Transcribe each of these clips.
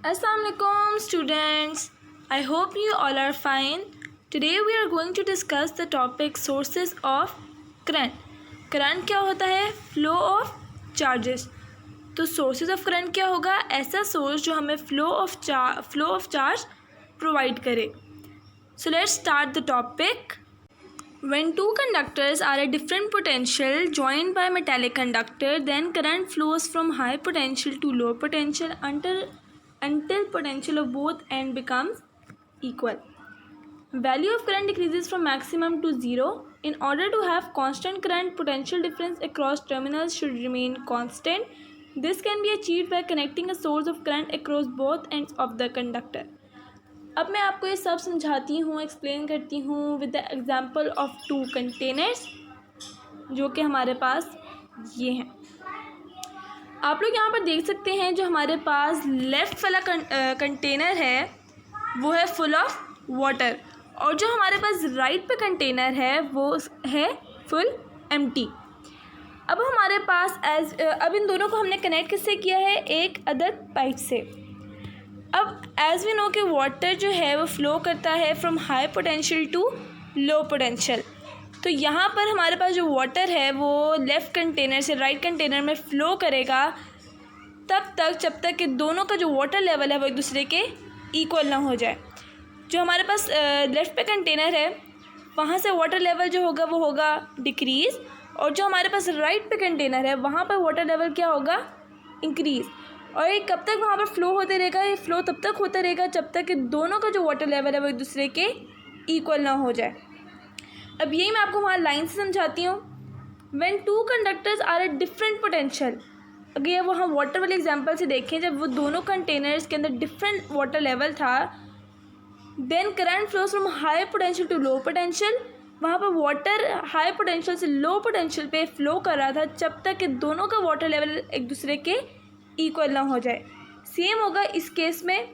Assalamualaikum students. I hope you all are fine. Today we are going to discuss the topic sources of current. Current क्या होता है? Flow of charges. तो sources of current क्या होगा? ऐसा source जो हमें फ्लो ऑफ चार्ज प्रोवाइड करे. So let's start the topic. When two conductors are at different potential joined by metallic conductor, then current flows from high potential to low potential until potential of both end becomes equal. Value of current decreases from maximum to 0. In order to have constant current, potential difference across terminals should remain constant. This can be achieved by connecting a source of current across both ends of the conductor. अब मैं आपको ये सब समझाती हूँ, explain करती हूँ with the example of two containers जो कि हमारे पास ये हैं. आप लोग यहाँ पर देख सकते हैं जो हमारे पास लेफ़्ट वाला कंटेनर है वो है फुल ऑफ वाटर और जो हमारे पास राइट पे कंटेनर है वो है फुल एम्प्टी. अब हमारे पास अब इन दोनों को हमने कनेक्ट किससे किया है? एक अदर पाइप से. अब एज वी नो कि वाटर जो है वो फ्लो करता है from high potential to low potential. तो यहाँ पर हमारे पास जो वाटर है वो लेफ़्ट कंटेनर से राइट कंटेनर में फ़्लो करेगा तब तक जब तक कि दोनों का जो वाटर लेवल है वो एक दूसरे के इक्वल ना हो जाए. जो हमारे पास लेफ़्ट पे कंटेनर है वहाँ से वाटर लेवल जो होगा वो होगा डिक्रीज़ और जो हमारे पास राइट पे कंटेनर है वहाँ पर वाटर लेवल क्या होगा? इंक्रीज़. और ये कब तक वहाँ पर फ़्लो होते रहेगा? ये फ़्लो तब तक होता रहेगा जब तक कि दोनों का जो वाटर लेवल है वो एक दूसरे के इक्वल ना हो जाए. अब यही मैं आपको वहाँ लाइन से समझाती हूँ. When two conductors are at different potential, अगर ये वो हम वाटर वाले एग्जांपल से देखें जब वो दोनों कंटेनर्स के अंदर डिफरेंट वाटर लेवल था, then current flows from high potential to low potential. वहाँ पर वाटर हाई पोटेंशियल से लो पोटेंशियल पे फ़्लो कर रहा था जब तक कि दोनों का वाटर लेवल एक दूसरे के इक्वल ना हो जाए. सेम होगा इस केस में.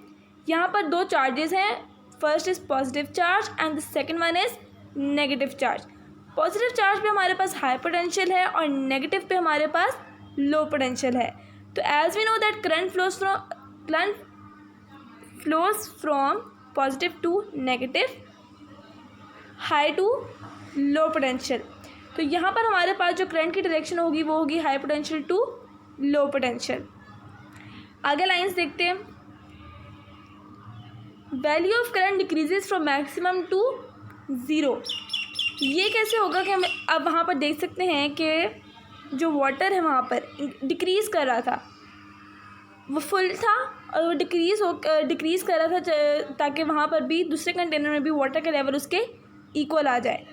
यहाँ पर दो चार्जेस हैं. First is positive charge and the second one is negative charge. Positive charge पे हमारे पास हाई पोटेंशियल है और नेगेटिव पे हमारे पास लो पोटेंशियल है. तो as we know that current flows from positive to negative, high to low potential. तो यहाँ पर हमारे पास जो करंट की डायरेक्शन होगी वो होगी high potential to low potential. आगे लाइंस देखते हैं. Value of current decreases from maximum to 0. ये कैसे होगा कि हम अब वहाँ पर देख सकते हैं कि जो वाटर है वहाँ पर डिक्रीज़ कर रहा था, वो फुल था और वो डिक्रीज़ कर रहा था ताकि वहाँ पर भी दूसरे कंटेनर में भी वाटर का लेवल उसके इक्वल आ जाए.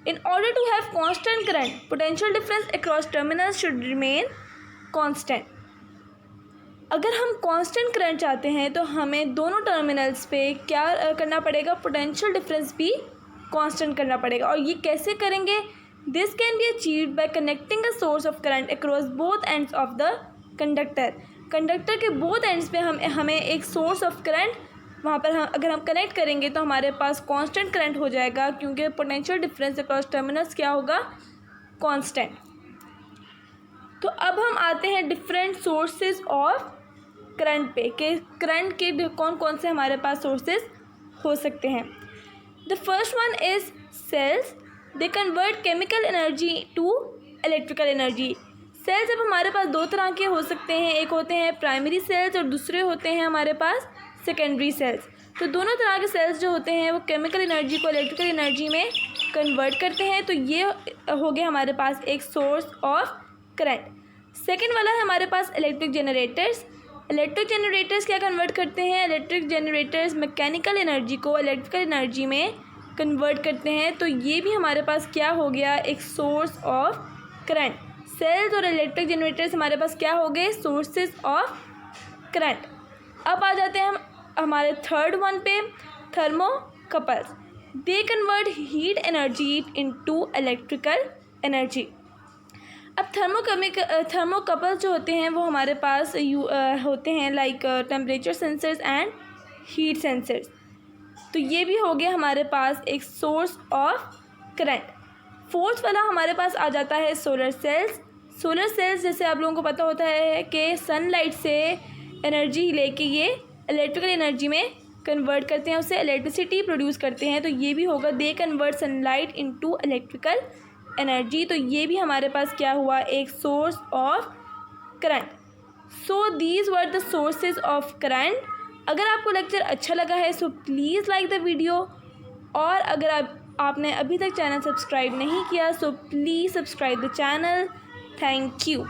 In order to have constant current, potential difference across terminals should remain constant. अगर हम कांस्टेंट करंट चाहते हैं तो हमें दोनों टर्मिनल्स पे क्या करना पड़ेगा? पोटेंशियल डिफरेंस भी कांस्टेंट करना पड़ेगा. और ये कैसे करेंगे? This can be achieved by connecting a source of current across both ends of the conductor. Conductor के बोथ एंड्स पे हमें एक सोर्स ऑफ करंट वहाँ पर अगर हम कनेक्ट करेंगे तो हमारे पास कांस्टेंट करंट हो जाएगा क्योंकि पोटेंशियल डिफरेंस अक्रॉस टर्मिनल्स क्या होगा? कांस्टेंट. तो अब हम आते हैं डिफरेंट सोर्सेज ऑफ करंट पे कि करंट के कौन कौन से हमारे पास सोर्सेज हो सकते हैं. The first one is cells. They convert chemical energy to electrical energy. Cells अब हमारे पास दो तरह के हो सकते हैं. एक होते हैं प्राइमरी सेल्स और दूसरे होते हैं हमारे पास सेकेंडरी सेल्स. तो दोनों तरह के सेल्स जो होते हैं वो केमिकल एनर्जी को इलेक्ट्रिकल एनर्जी में कन्वर्ट करते हैं. तो ये हो गया हमारे पास एक सोर्स ऑफ करंट. सेकेंड वाला है हमारे पास इलेक्ट्रिक जनरेटर्स. इलेक्ट्रिक जनरेटर्स क्या कन्वर्ट करते हैं? इलेक्ट्रिक जनरेटर्स मैकेनिकल एनर्जी को इलेक्ट्रिकल एनर्जी में कन्वर्ट करते हैं. तो ये भी हमारे पास क्या हो गया? एक सोर्स ऑफ करंट. सेल्स और इलेक्ट्रिक जनरेटर्स हमारे पास क्या हो गए? Sources of current. अब आ जाते हैं हम हमारे थर्ड वन पे, thermocouples. They convert heat energy into electrical energy. अब थर्मोकपल्स जो होते हैं वो हमारे पास होते हैं like temperature sensors and heat sensors. तो ये भी हो गया हमारे पास एक सोर्स ऑफ करंट. फोर्थ वाला हमारे पास आ जाता है सोलर सेल्स. सोलर सेल्स जैसे आप लोगों को पता होता है कि सनलाइट से एनर्जी लेके ये इलेक्ट्रिकल एनर्जी में कन्वर्ट करते हैं, उससे इलेक्ट्रिसिटी प्रोड्यूस करते हैं, तो ये भी होगा they convert sunlight into electrical energy. तो ये भी हमारे पास क्या हुआ, एक source of current. So these were the sources of current. अगर आपको लेक्चर अच्छा लगा है so please like the video, और अगर आपने अभी तक चैनल सब्सक्राइब नहीं किया so please subscribe the channel. Thank you.